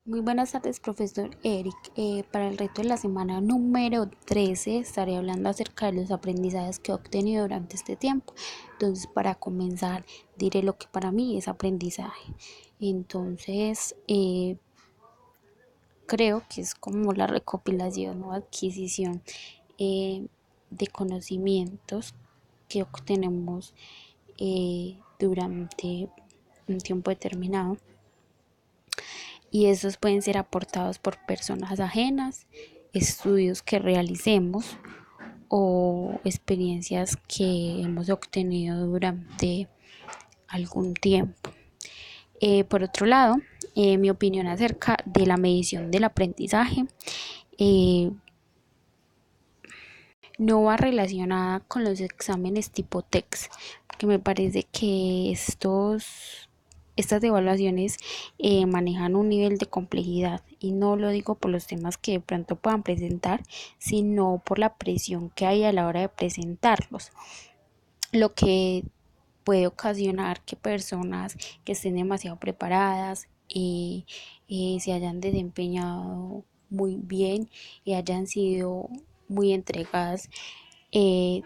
Muy buenas tardes, profesor Eric. Para el reto de la semana número 13 estaré hablando acerca de los aprendizajes que he obtenido durante este tiempo. Entonces, para comenzar, diré lo que para mí es aprendizaje. Entonces, creo que es como la recopilación o adquisición de conocimientos que obtenemos durante un tiempo determinado y estos pueden ser aportados por personas ajenas, estudios que realicemos o experiencias que hemos obtenido durante algún tiempo. Por otro lado, mi opinión acerca de la medición del aprendizaje eh, no va relacionada con los exámenes tipo TEX, porque me parece que estas evaluaciones manejan un nivel de complejidad y no lo digo por los temas que de pronto puedan presentar, sino por la presión que hay a la hora de presentarlos, lo que puede ocasionar que personas que estén demasiado preparadas se hayan desempeñado muy bien y hayan sido muy entregadas eh,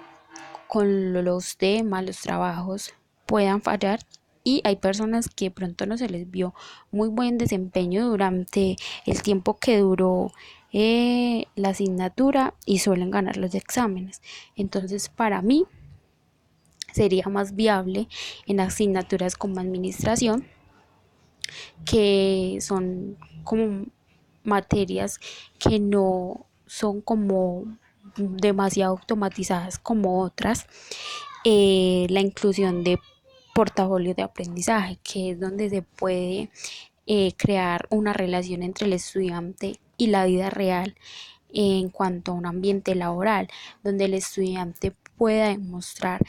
con los temas, los trabajos puedan fallar y hay personas que de pronto no se les vio muy buen desempeño durante el tiempo que duró la asignatura y suelen ganar los exámenes. Entonces, para mí sería más viable en asignaturas como administración, que son como materias que no son como demasiado automatizadas como otras, la inclusión de portafolio de aprendizaje, que es donde se puede crear una relación entre el estudiante y la vida real en cuanto a un ambiente laboral, donde el estudiante pueda demostrar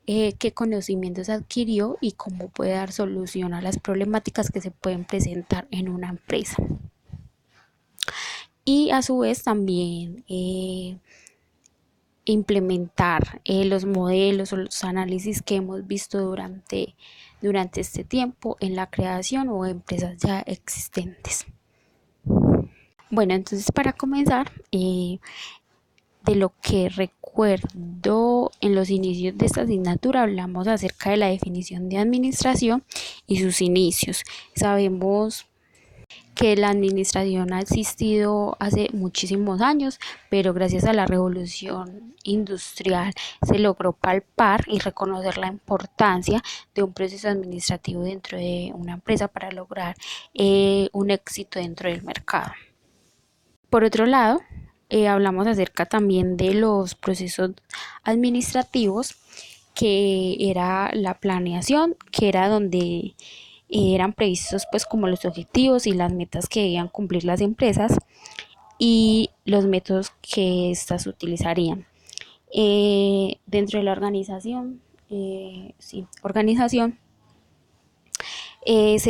qué conocimientos adquirió y cómo puede dar solución a las problemáticas que se pueden presentar en una empresa. Y a su vez también implementar los modelos o los análisis que hemos visto durante este tiempo en la creación o empresas ya existentes. Bueno, entonces para comenzar, de lo que recuerdo en los inicios de esta asignatura hablamos acerca de la definición de administración y sus inicios. Sabemos que la administración ha existido hace muchísimos años, pero gracias a la revolución industrial se logró palpar y reconocer la importancia de un proceso administrativo dentro de una empresa para lograr un éxito dentro del mercado. Por otro lado, hablamos acerca también de los procesos administrativos, que era la planeación, que era donde eran previstos pues como los objetivos y las metas que debían cumplir las empresas y los métodos que éstas utilizarían. Dentro de la organización se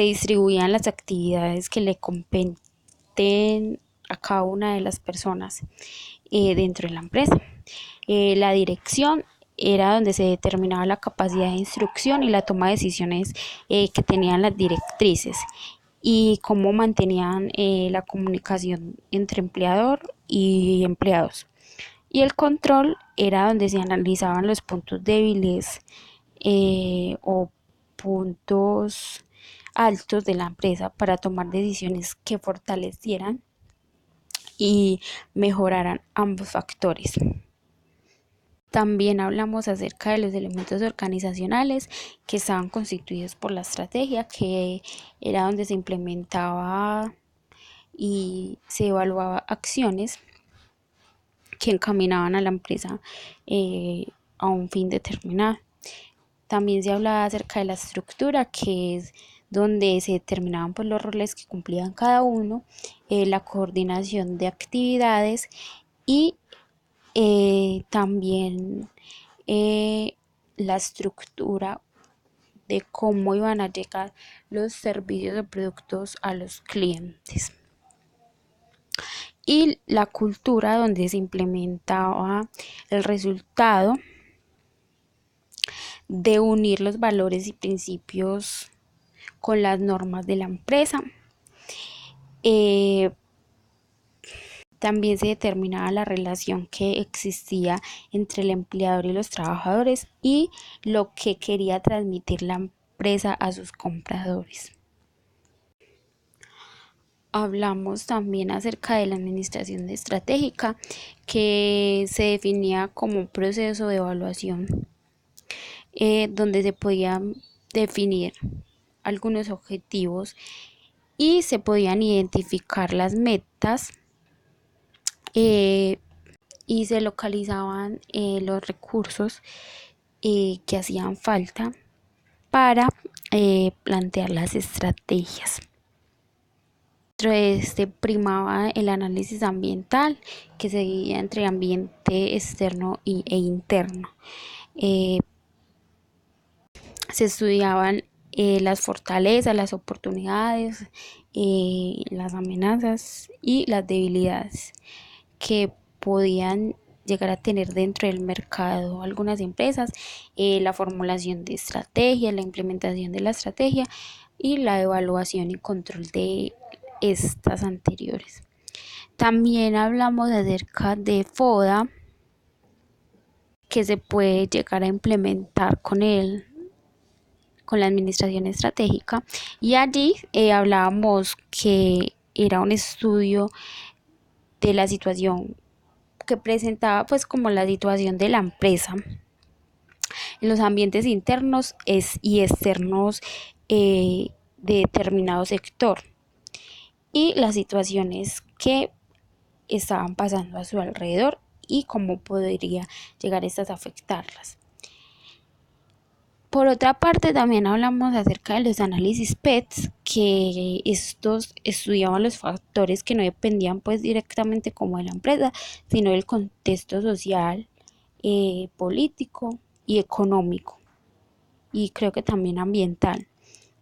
distribuían las actividades que le competen a cada una de las personas dentro de la empresa. La dirección era donde se determinaba la capacidad de instrucción y la toma de decisiones que tenían las directrices y cómo mantenían la comunicación entre empleador y empleados. Y el control era donde se analizaban los puntos débiles o puntos altos de la empresa para tomar decisiones que fortalecieran y mejoraran ambos factores. También hablamos acerca de los elementos organizacionales que estaban constituidos por la estrategia, que era donde se implementaba y se evaluaba acciones que encaminaban a la empresa a un fin determinado. También se hablaba acerca de la estructura, que es donde se determinaban pues, los roles que cumplían cada uno, la coordinación de actividades y también la estructura de cómo iban a llegar los servicios o productos a los clientes. Y la cultura donde se implementaba el resultado de unir los valores y principios con las normas de la empresa. Eh, También se determinaba la relación que existía entre el empleador y los trabajadores y lo que quería transmitir la empresa a sus compradores. Hablamos también acerca de la administración estratégica, que se definía como un proceso de evaluación donde se podían definir algunos objetivos y se podían identificar las metas eh, y se localizaban los recursos que hacían falta para plantear las estrategias. Dentro de este primaba el análisis ambiental, que se dividía entre ambiente externo e interno. Eh, Se estudiaban las fortalezas, las oportunidades, las amenazas y las debilidades que podían llegar a tener dentro del mercado algunas empresas, la formulación de estrategias, la implementación de la estrategia y la evaluación y control de estas anteriores. También hablamos acerca de FODA, que se puede llegar a implementar con la administración estratégica, y allí hablábamos que era un estudio de la situación que presentaba pues como la situación de la empresa en los ambientes internos y externos de determinado sector y las situaciones que estaban pasando a su alrededor y cómo podría llegar estas a afectarlas. Por otra parte, también hablamos acerca de los análisis PETS, que estos estudiaban los factores que no dependían pues directamente como de la empresa, sino del contexto social, político y económico, y creo que también ambiental,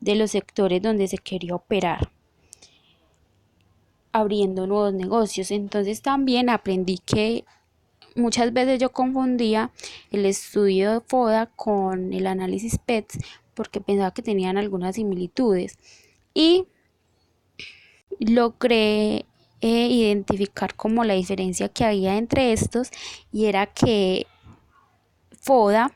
de los sectores donde se quería operar, abriendo nuevos negocios. Entonces también aprendí que muchas veces yo confundía el estudio de FODA con el análisis PETS porque pensaba que tenían algunas similitudes y logré identificar como la diferencia que había entre estos, y era que FODA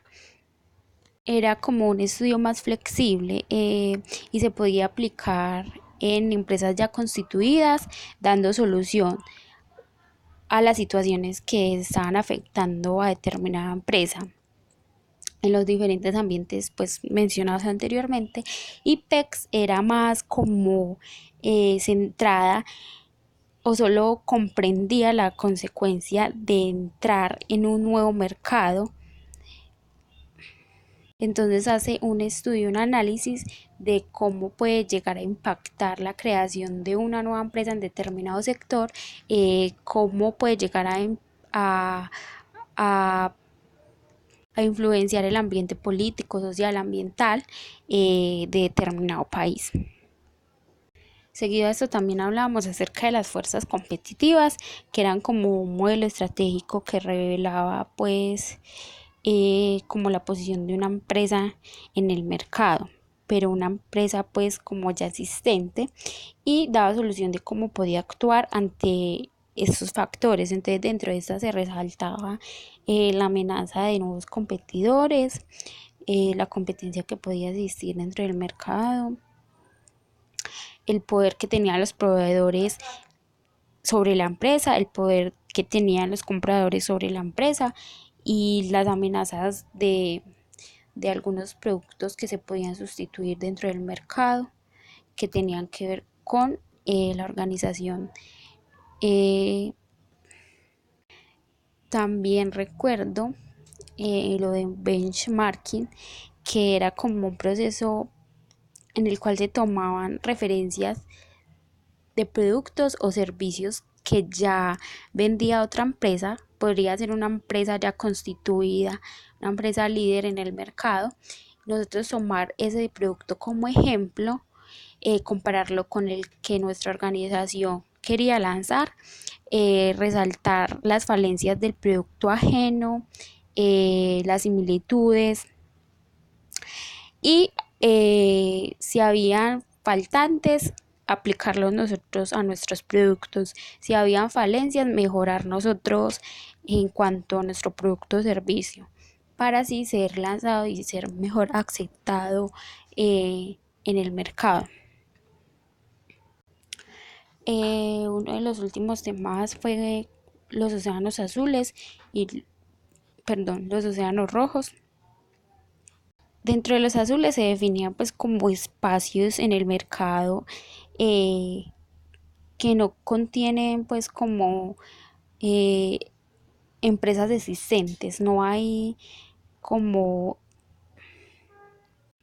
era como un estudio más flexible y se podía aplicar en empresas ya constituidas, dando solución a las situaciones que estaban afectando a determinada empresa en los diferentes ambientes pues mencionados anteriormente, y PEX era más como centrada o solo comprendía la consecuencia de entrar en un nuevo mercado. Entonces hace un estudio, un análisis de cómo puede llegar a impactar la creación de una nueva empresa en determinado sector, cómo puede llegar a, a a influenciar el ambiente político, social, ambiental de determinado país. Seguido a esto también hablábamos acerca de las fuerzas competitivas, que eran como un modelo estratégico que revelaba pues como la posición de una empresa en el mercado, pero una empresa pues como ya existente, y daba solución de cómo podía actuar ante estos factores. Entonces dentro de esta se resaltaba la amenaza de nuevos competidores, la competencia que podía existir dentro del mercado, el poder que tenían los proveedores sobre la empresa, el poder que tenían los compradores sobre la empresa y las amenazas de algunos productos que se podían sustituir dentro del mercado, que tenían que ver con la organización. También recuerdo lo de benchmarking, que era como un proceso en el cual se tomaban referencias de productos o servicios que ya vendía otra empresa, podría ser una empresa ya constituida, una empresa líder en el mercado. Nosotros tomar ese producto como ejemplo, compararlo con el que nuestra organización quería lanzar, resaltar las falencias del producto ajeno, las similitudes y si habían faltantes, aplicarlos nosotros a nuestros productos. Si habían falencias, mejorar nosotros en cuanto a nuestro producto o servicio, para así ser lanzado y ser mejor aceptado en el mercado. Uno de los últimos temas fue los océanos azules y, perdón, los océanos rojos. Dentro de los azules se definían pues como espacios en el mercado eh, que no contienen pues como eh, empresas existentes, no hay como,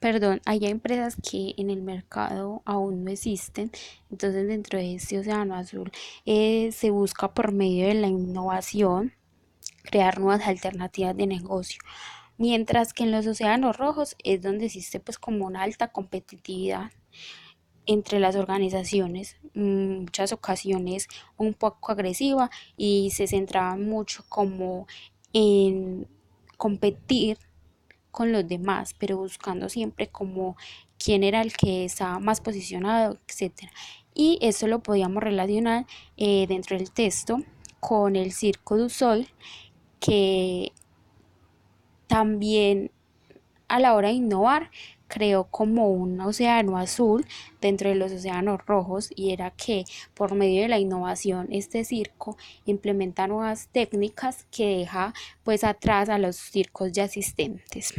perdón, hay empresas que en el mercado aún no existen. Entonces dentro de este océano azul se busca por medio de la innovación crear nuevas alternativas de negocio, mientras que en los océanos rojos es donde existe pues como una alta competitividad entre las organizaciones, muchas ocasiones un poco agresiva, y se centraba mucho como en competir con los demás, pero buscando siempre como quién era el que estaba más posicionado, etcétera. Y eso lo podíamos relacionar dentro del texto con el Cirque du Soleil, que también a la hora de innovar creó como un océano azul dentro de los océanos rojos, y era que por medio de la innovación este circo implementa nuevas técnicas que deja pues atrás a los circos ya existentes.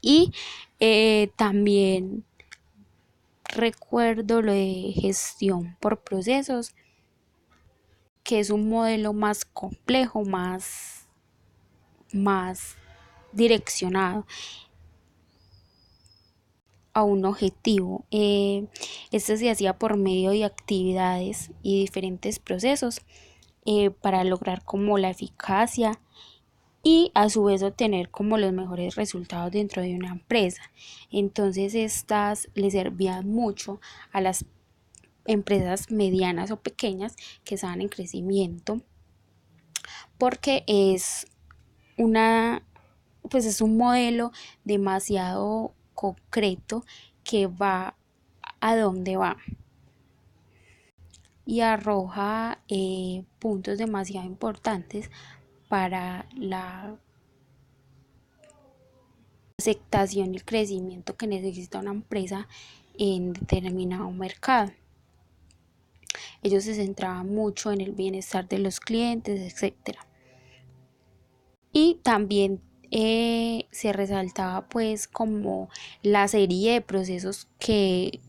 Y también recuerdo lo de gestión por procesos, que es un modelo más complejo, más direccionado a un objetivo. Esto se hacía por medio de actividades y diferentes procesos para lograr como la eficacia y a su vez obtener como los mejores resultados dentro de una empresa. Entonces estas le servían mucho a las empresas medianas o pequeñas que estaban en crecimiento, porque una pues es un modelo demasiado concreto que va a dónde va y arroja puntos demasiado importantes para la aceptación y el crecimiento que necesita una empresa en determinado mercado. Ellos se centraban mucho en el bienestar de los clientes, etcétera. Y también se resaltaba pues como la serie de procesos que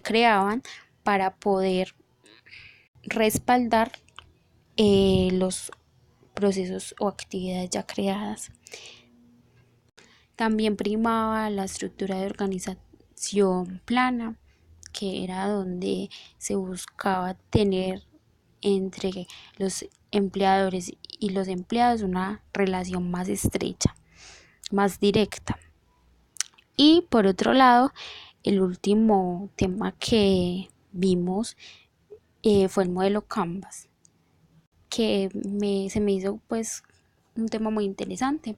creaban para poder respaldar los procesos o actividades ya creadas. También primaba la estructura de organización plana, que era donde se buscaba tener entre los empleadores y los empleados una relación más estrecha, más directa. Y por otro lado, el último tema que vimos fue el modelo Canvas, que se me hizo pues un tema muy interesante,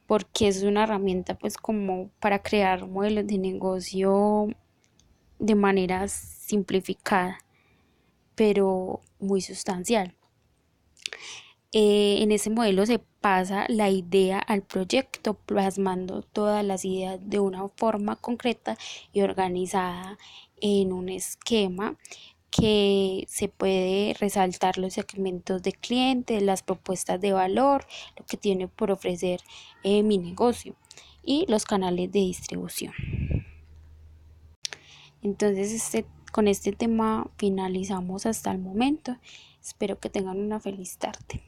porque es una herramienta pues como para crear modelos de negocio de manera simplificada, pero muy sustancial. En ese modelo se pasa la idea al proyecto, plasmando todas las ideas de una forma concreta y organizada en un esquema que se puede resaltar los segmentos de clientes, las propuestas de valor, lo que tiene por ofrecer mi negocio y los canales de distribución. Entonces con este tema finalizamos hasta el momento. Espero que tengan una feliz tarde.